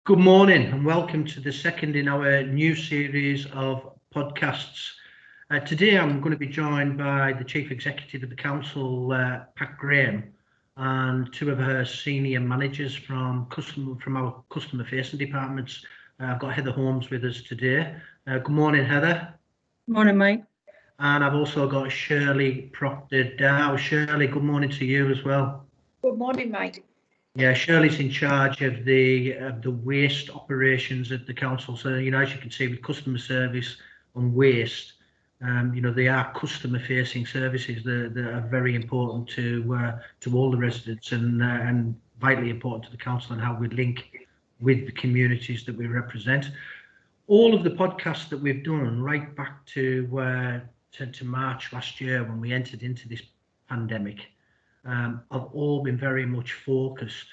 Good morning and welcome to the second in our new series of podcasts. Today I'm going to be joined by the Chief Executive of the Council, Pat Graham, and two of her senior managers from our customer facing departments. I've got Heather Holmes with us today. Good morning, Heather. Morning, Mike. And I've also got Shirley Proctor-Dow. Shirley, good morning to you as well. Good morning, Mike. Yeah, Shirley's in charge of the waste operations at the council. So, as you can see with customer service and waste, they are customer-facing services that are very important to all the residents and vitally important to the council and how we link with the communities that we represent. All of the podcasts that we've done right back to March last year when we entered into this pandemic have all been very much focused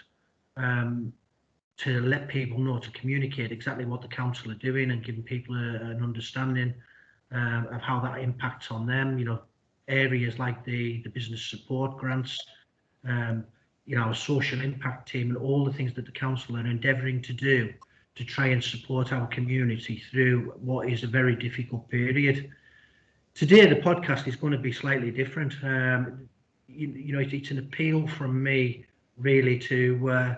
to let people know, to communicate exactly what the council are doing and giving people an understanding of how that impacts on them. Areas like the business support grants, a social impact team, and all the things that the council are endeavouring to do to try and support our community through what is a very difficult period. Today, the podcast is going to be slightly different. It's an appeal from me really to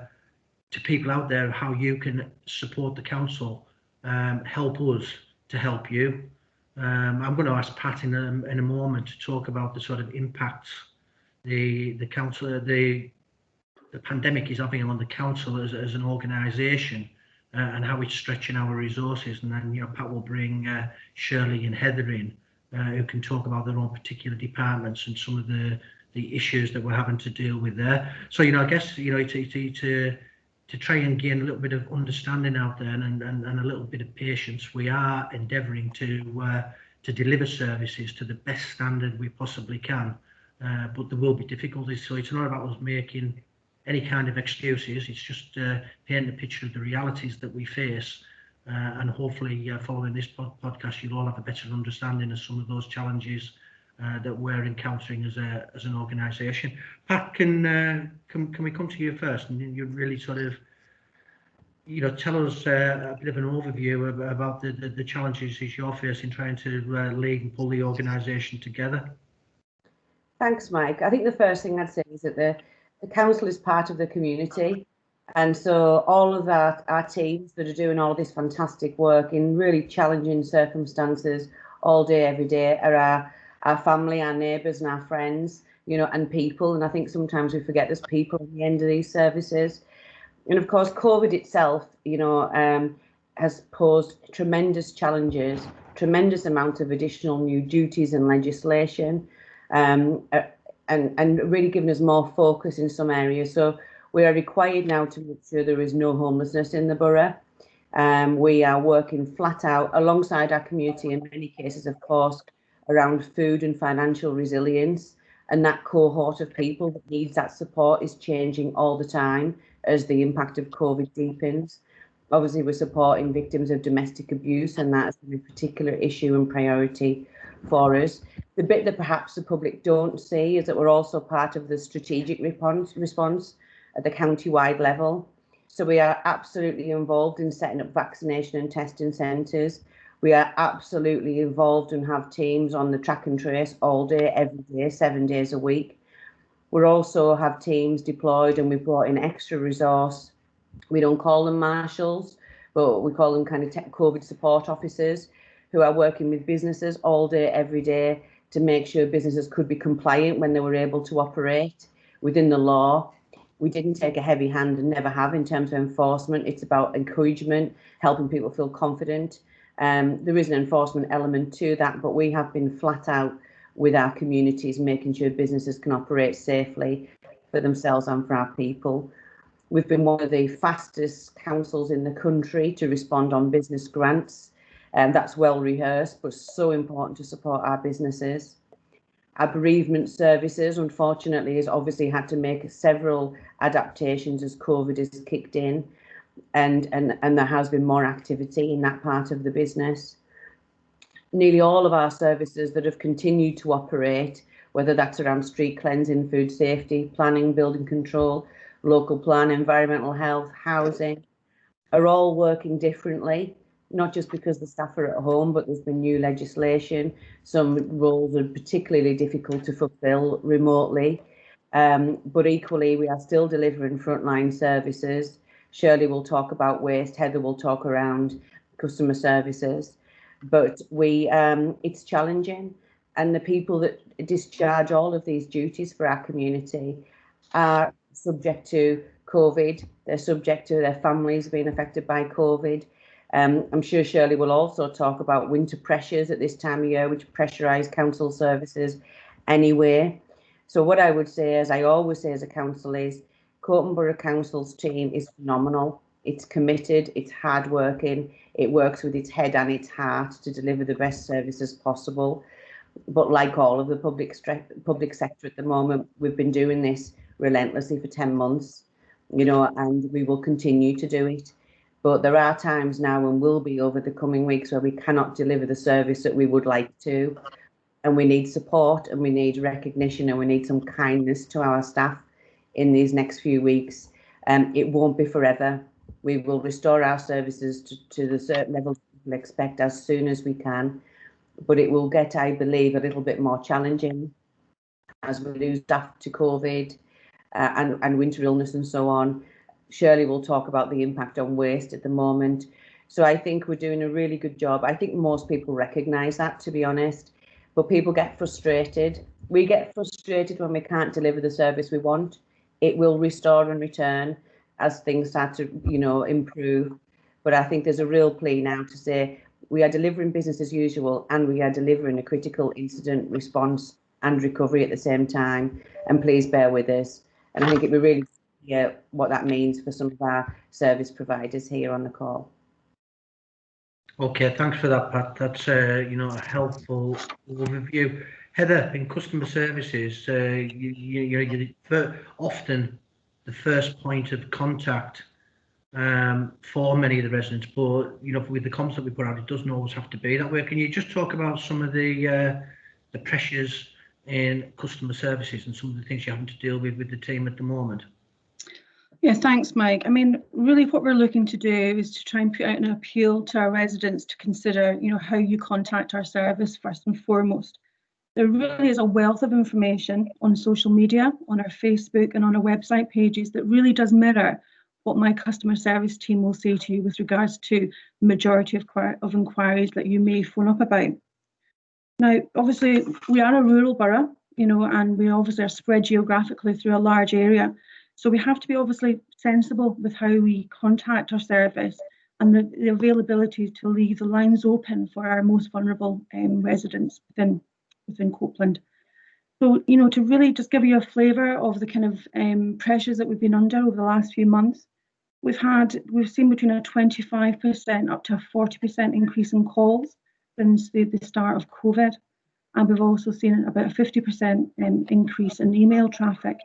people out there how you can support the council, help us to help you. I'm going to ask Pat in a moment to talk about the sort of impacts the pandemic is having on the council as an organisation and how it's stretching our resources. And then Pat will bring Shirley and Heather in who can talk about their own particular departments and some of the issues that we're having to deal with there. So, I guess, to try and gain a little bit of understanding out there and a little bit of patience, we are endeavouring to deliver services to the best standard we possibly can. But there will be difficulties. So it's not about us making any kind of excuses. It's just painting a picture of the realities that we face. And hopefully following this podcast, you'll all have a better understanding of some of those challenges that we're encountering as an organisation. Pat, can we come to you first, and you really sort of, tell us a bit of an overview about the challenges you're facing trying to lead and pull the organisation together. Thanks, Mike. I think the first thing I'd say is that the council is part of the community, and so all of our teams that are doing all this fantastic work in really challenging circumstances all day, every day, are our family, our neighbours and our friends, and people. And I think sometimes we forget there's people at the end of these services. And of course, COVID itself, has posed tremendous challenges, tremendous amount of additional new duties and legislation, and really giving us more focus in some areas. So we are required now to make sure there is no homelessness in the borough. We are working flat out alongside our community in many cases, of course, around food and financial resilience, and that cohort of people that needs that support is changing all the time as the impact of COVID deepens. Obviously, we're supporting victims of domestic abuse, and that's a particular issue and priority for us. The bit that perhaps the public don't see is that we're also part of the strategic response at the county-wide level. So we are absolutely involved in setting up vaccination and testing centres. We are absolutely involved and have teams on the track and trace all day, every day, 7 days a week. We also have teams deployed, and we've brought in extra resource. We don't call them marshals, but we call them kind of COVID support officers who are working with businesses all day, every day to make sure businesses could be compliant when they were able to operate within the law. We didn't take a heavy hand and never have in terms of enforcement. It's about encouragement, helping people feel confident. There is an enforcement element to that, but we have been flat out with our communities, making sure businesses can operate safely for themselves and for our people. We've been one of the fastest councils in the country to respond on business grants, and that's well rehearsed, but so important to support our businesses. Our bereavement services, unfortunately, has obviously had to make several adaptations as COVID has kicked in. And there has been more activity in that part of the business. Nearly all of our services that have continued to operate, whether that's around street cleansing, food safety, planning, building control, local plan, environmental health, housing, are all working differently, not just because the staff are at home, but there's been new legislation. Some roles are particularly difficult to fulfil remotely. But equally, we are still delivering frontline services. Shirley will talk about waste, Heather will talk around customer services. But it's challenging, and the people that discharge all of these duties for our community are subject to COVID. They're subject to their families being affected by COVID. I'm sure Shirley will also talk about winter pressures at this time of year, which pressurise council services anyway. So what I would say, as I always say as a council, is Coton Borough Council's team is phenomenal. It's committed, it's hardworking, it works with its head and its heart to deliver the best services possible. But like all of the public sector at the moment, we've been doing this relentlessly for 10 months, you know, and we will continue to do it. But there are times now, and will be over the coming weeks, where we cannot deliver the service that we would like to. And we need support, and we need recognition, and we need some kindness to our staff in these next few weeks. It won't be forever. We will restore our services to the certain levels people expect as soon as we can. But it will get, I believe, a little bit more challenging as we lose staff to COVID and winter illness and so on. Shirley will talk about the impact on waste at the moment. So I think we're doing a really good job. I think most people recognise that, to be honest, but people get frustrated. We get frustrated when we can't deliver the service we want. It will restore and return as things start to, you know, improve. But I think there's a real plea now to say we are delivering business as usual, and we are delivering a critical incident response and recovery at the same time. And please bear with us. And I think it would really clear what that means for some of our service providers here on the call. Okay, thanks for that, Pat. That's you know, a helpful overview. Heather, in customer services, you're often the first point of contact for many of the residents, but you know, with the comms that we put out, it doesn't always have to be that way. Can you just talk about some of the pressures in customer services and some of the things you're having to deal with the team at the moment? Yeah, thanks, Mike. I mean, really what we're looking to do is to try and put out an appeal to our residents to consider, you know, how you contact our service first and foremost. There really is a wealth of information on social media, on our Facebook and on our website pages that really does mirror what my customer service team will say to you with regards to the majority of inquiries that you may phone up about. Now, obviously, we are a rural borough, you know, and we obviously are spread geographically through a large area. So we have to be obviously sensible with how we contact our service and the availability to leave the lines open for our most vulnerable residents within Copeland. So, you know, to really just give you a flavour of the kind of pressures that we've been under over the last few months, we've seen between a 25% up to a 40% increase in calls since the start of COVID. And we've also seen about a 50% increase in email traffic.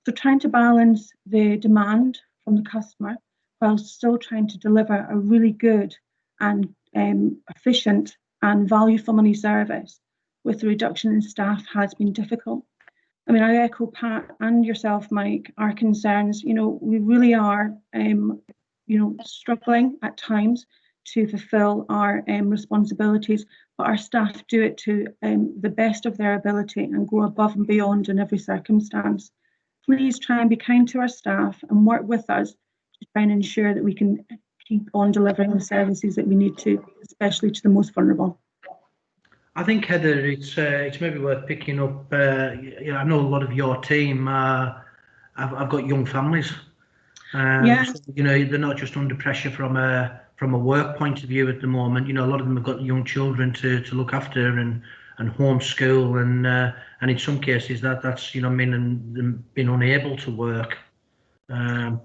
So trying to balance the demand from the customer while still trying to deliver a really good and efficient and value for money service with the reduction in staff has been difficult. I mean, I echo Pat and yourself, Mike, our concerns. You know, we really are, you know, struggling at times to fulfil our responsibilities, but our staff do it to the best of their ability and go above and beyond in every circumstance. Please try and be kind to our staff and work with us to try and ensure that we can keep on delivering the services that we need to, especially to the most vulnerable. I think, Heather, it's maybe worth picking up. You know, I know a lot of your team. I've got young families. Yes. So, you know, they're not just under pressure from a work point of view at the moment. You know, a lot of them have got young children to look after and homeschool, and in some cases that's, you know, meaning them being unable to work. A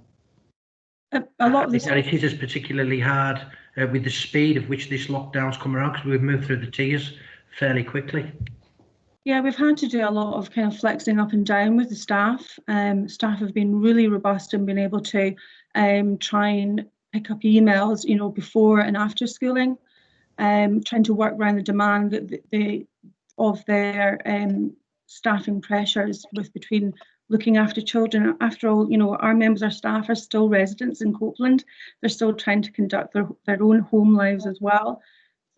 lot of it is particularly hard with the speed of which this lockdown's come around, because we've moved through the tiers fairly quickly. Yeah, we've had to do a lot of kind of flexing up and down with the staff. Staff have been really robust and been able to try and pick up emails, you know, before and after schooling, trying to work around the demand of their staffing pressures with between looking after children. After all, you know, our members, our staff are still residents in Copeland. They're still trying to conduct their own home lives as well.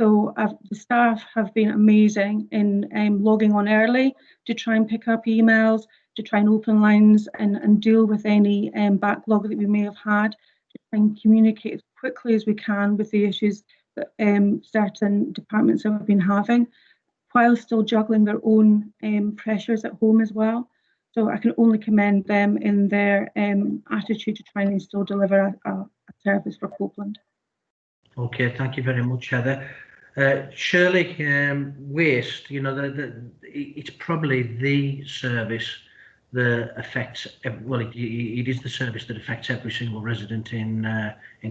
So the staff have been amazing in logging on early to try and pick up emails, to try and open lines and deal with any backlog that we may have had, to try and communicate as quickly as we can with the issues that certain departments have been having, while still juggling their own pressures at home as well. So I can only commend them in their attitude to try and still deliver a service for Copeland. Okay, thank you very much, Heather. Shirley, waste, you know, it's probably the service that affects, well, it is the service that affects every single resident in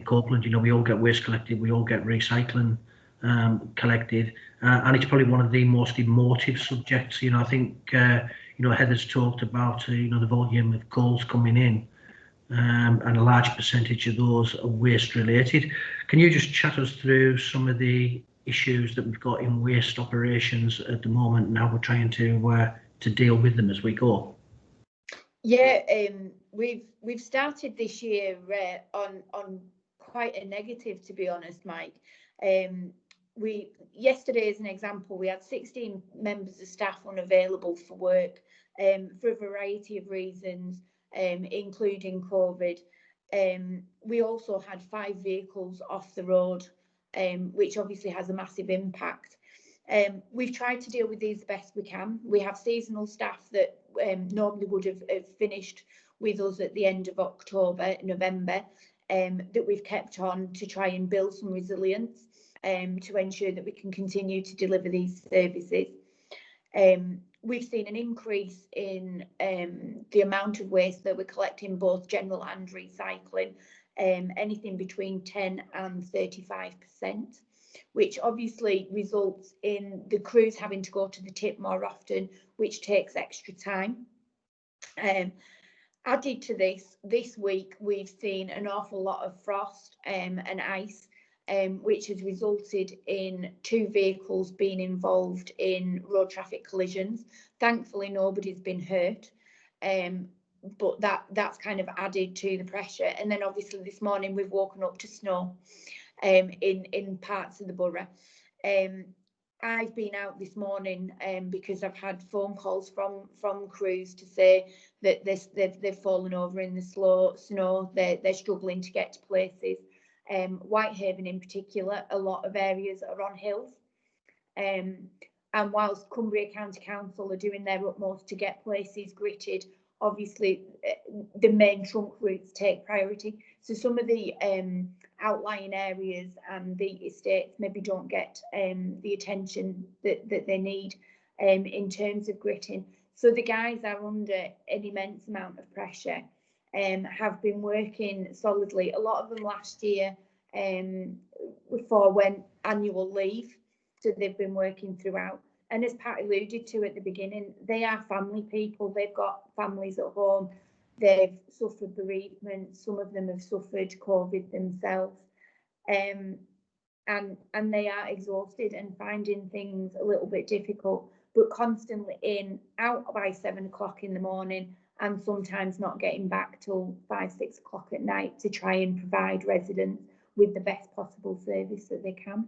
Copeland. You know, we all get waste collected, we all get recycling collected, and it's probably one of the most emotive subjects. You know, I think, you know, Heather's talked about, you know, the volume of calls coming in. And a large percentage of those are waste related. Can you just chat us through some of the issues that we've got in waste operations at the moment and how we're trying to deal with them as we go? Yeah, we've started this year on quite a negative, to be honest, Mike. Yesterday, as an example, we had 16 members of staff unavailable for work for a variety of reasons, including COVID. We also had 5 vehicles off the road, which obviously has a massive impact. We've tried to deal with these the best we can. We have seasonal staff that normally would have finished with us at the end of October, November, that we've kept on to try and build some resilience to ensure that we can continue to deliver these services. We've seen an increase in the amount of waste that we're collecting, both general and recycling, anything between 10 and 35%, which obviously results in the crews having to go to the tip more often, which takes extra time. Added to this week, we've seen an awful lot of frost and ice, which has resulted in 2 vehicles being involved in road traffic collisions. Thankfully, nobody's been hurt, but that's kind of added to the pressure. And then obviously this morning we've woken up to snow in parts of the borough. I've been out this morning because I've had phone calls from crews to say that they've fallen over in the snow. They're struggling to get to places. Whitehaven in particular, a lot of areas are on hills, and whilst Cumbria County Council are doing their utmost to get places gritted, obviously the main trunk routes take priority. So some of the outlying areas and the estates maybe don't get the attention that they need in terms of gritting. So the guys are under an immense amount of pressure. Have been working solidly. A lot of them last year before went annual leave, so they've been working throughout. And as Pat alluded to at the beginning, they are family people. They've got families at home. They've suffered bereavement. Some of them have suffered COVID themselves, and they are exhausted and finding things a little bit difficult. But constantly out by 7 o'clock in the morning, and sometimes not getting back till 5, 6 o'clock at night to try and provide residents with the best possible service that they can.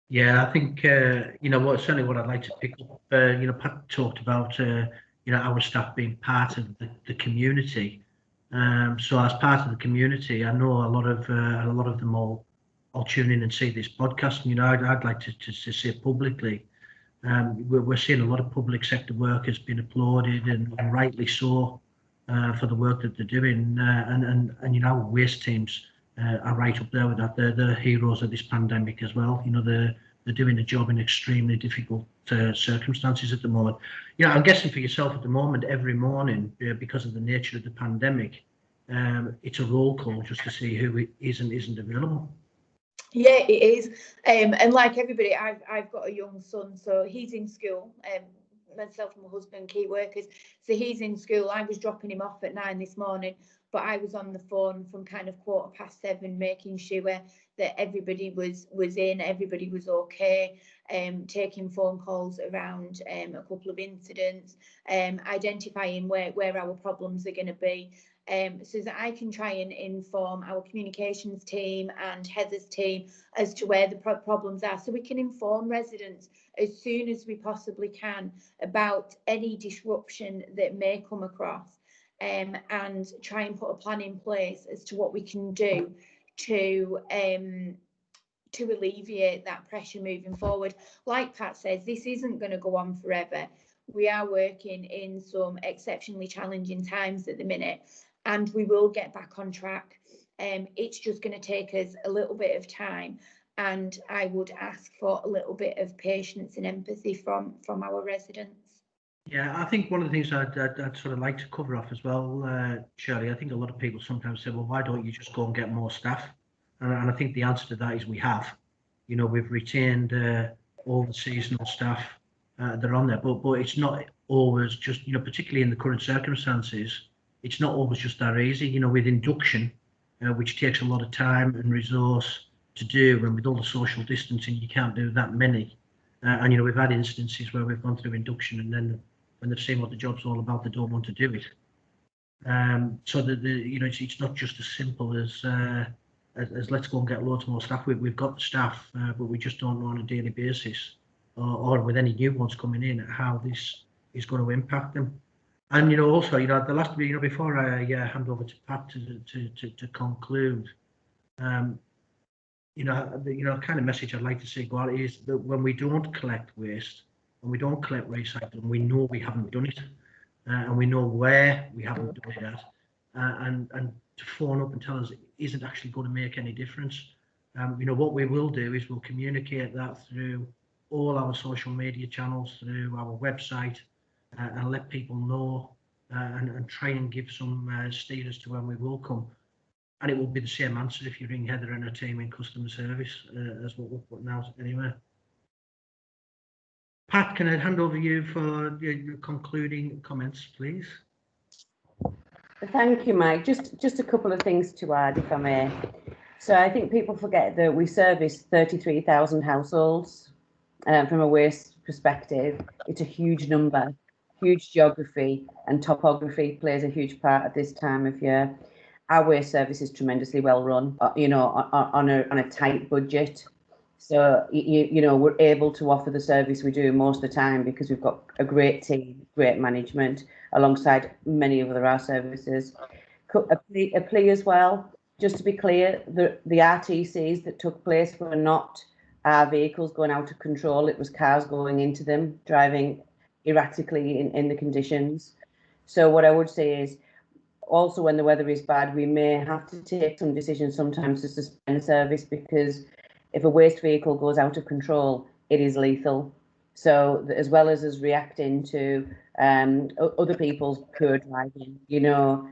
Yeah, I think, you know, certainly what I'd like to pick up, you know, Pat talked about, you know, our staff being part of the community. So as part of the community, I know a lot of them all tune in and see this podcast. And, you know, I'd like to say publicly, we're seeing a lot of public sector workers being applauded and rightly so for the work that they're doing. And you know, waste teams are right up there with that. They're the heroes of this pandemic as well. You know, they're doing a job in extremely difficult circumstances at the moment. Yeah, I'm guessing for yourself at the moment, every morning, because of the nature of the pandemic, it's a roll call just to see who is and isn't available. Yeah, it is. And like everybody, I've got a young son, so he's in school. myself and my husband, key workers. So he's in school. I was dropping him off at 9 this morning, but I was on the phone from kind of 7:15, making sure that everybody was in, everybody was okay, taking phone calls around a couple of incidents, identifying where our problems are going to be. So that I can try and inform our communications team and Heather's team as to where the problems are, so we can inform residents as soon as we possibly can about any disruption that may come across, and try and put a plan in place as to what we can do to alleviate that pressure moving forward. Like Pat says, this isn't going to go on forever. We are working in some exceptionally challenging times at the minute, and we will get back on track. It's just going to take us a little bit of time, and I would ask for a little bit of patience and empathy from our residents. Yeah, I think one of the things I'd sort of like to cover off as well, Shirley, I think a lot of people sometimes say, well, why don't you just go and get more staff? And I think the answer to that is we have. You know, we've retained all the seasonal staff that are on there, but it's not always just, you know, particularly in the current circumstances, it's not always just that easy. You know, with induction, which takes a lot of time and resource to do, and with all the social distancing, you can't do that many. And, you know, we've had instances where we've gone through induction, and then when they've seen what the job's all about, they don't want to do it. So you know, it's not just as simple as let's go and get loads more staff. We've got the staff, but we just don't know on a daily basis, or with any new ones coming in, how this is going to impact them. And, you know, also, you know, the last, you know, before I hand over to Pat to conclude, you know, kind of message I'd like to say go out is that when we don't collect waste and we don't collect recycling, we know we haven't done it, and we know where we haven't done it at, and to phone up and tell us it isn't actually going to make any difference. You know, what we will do is we'll communicate that through all our social media channels, through our website, and let people know, and try and give some steer as to when we will come. And it will be the same answer if you ring Heather and her team in customer service as what we're putting out anyway. Pat, can I hand over you for your concluding comments, please? Thank you, Mike. Just a couple of things to add, if I may. So I think people forget that we service 33,000 households. From a waste perspective, it's a huge number. Huge geography and topography plays a huge part at this time of year. Our waste service is tremendously well run, you know, on a tight budget. So, you know, we're able to offer the service we do most of the time because we've got a great team, great management, alongside many of our services. A plea as well, just to be clear, the RTCs that took place were not our vehicles going out of control. It was cars going into them, driving erratically in the conditions. So what I would say is, also when the weather is bad, we may have to take some decisions sometimes to suspend service, because if a waste vehicle goes out of control, it is lethal. So as well as us reacting to other people's poor driving, you know,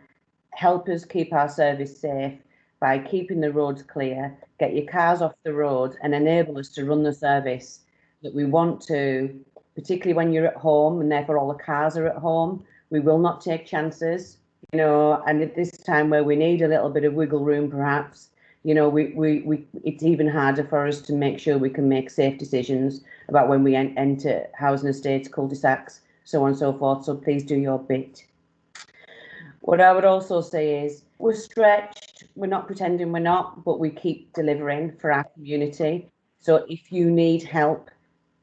help us keep our service safe by keeping the roads clear, get your cars off the road, and enable us to run the service that we want to, particularly when you're at home and therefore all the cars are at home. We will not take chances, you know, and at this time where we need a little bit of wiggle room, perhaps, you know, it's even harder for us to make sure we can make safe decisions about when we enter housing estates, cul-de-sacs, so on and so forth. So please do your bit. What I would also say is we're stretched. We're not pretending we're not, but we keep delivering for our community. So if you need help,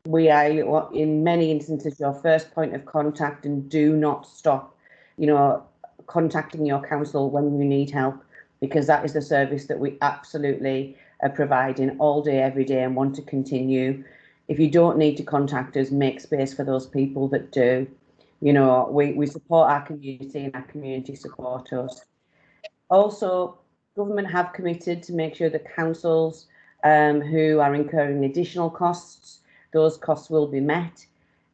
we are in many instances your first point of contact, and do not stop, you know, contacting your council when you need help, because that is the service that we absolutely are providing all day, every day, and want to continue. If you don't need to contact us, make space for those people that do. You know, we support our community and our community support us. Also, government have committed to make sure that councils who are incurring additional costs, those costs will be met.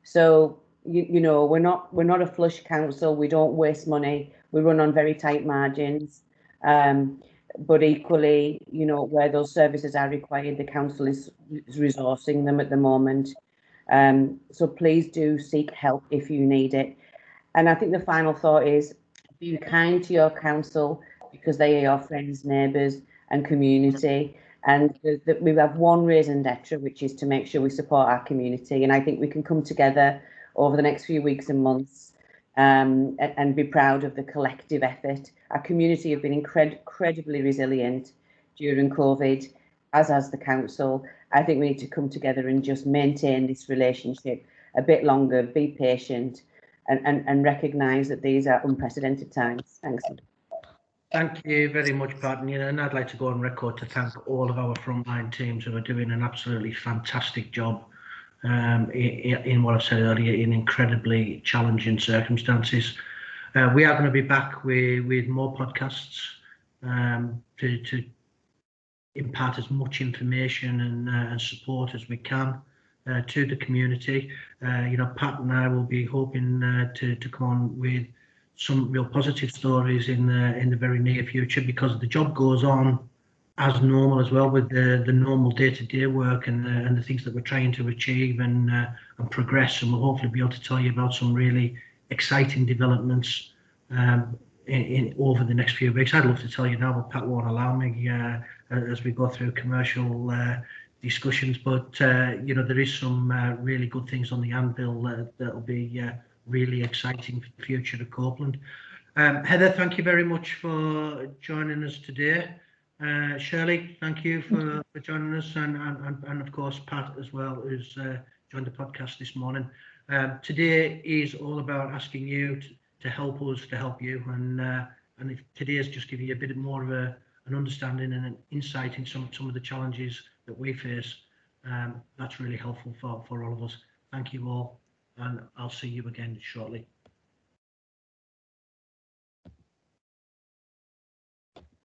So, you know, we're not a flush council. We don't waste money. We run on very tight margins. But equally, you know, where those services are required, the council is resourcing them at the moment. So please do seek help if you need it. And I think the final thought is be kind to your council, because they are your friends, neighbours and community. And we have one raison d'etre, which is to make sure we support our community. And I think we can come together over the next few weeks and months and be proud of the collective effort. Our community have been incredibly resilient during COVID, as has the council. I think we need to come together and just maintain this relationship a bit longer, be patient, and recognise that these are unprecedented times. Thanks. Thank you very much, Pat. And I'd like to go on record to thank all of our frontline teams who are doing an absolutely fantastic job in what I said earlier, in incredibly challenging circumstances. We are going to be back with more podcasts to impart as much information and support as we can to the community. Pat and I will be hoping to come on with some real positive stories in the very near future, because the job goes on as normal as well, with the normal day-to-day work and the things that we're trying to achieve and progress. And we'll hopefully be able to tell you about some really exciting developments over the next few weeks. I'd love to tell you now, but Pat won't allow me as we go through commercial discussions. But there is some really good things on the anvil that'll be really exciting for the future of Copeland. Heather, thank you very much for joining us today. Shirley, thank you for joining us, and of course Pat as well, who's joined the podcast this morning. Today is all about asking you to help us to help you, and if today is just giving you a bit more of an understanding and an insight in some of the challenges that we face. That's really helpful for all of us. Thank you all, and I'll see you again shortly.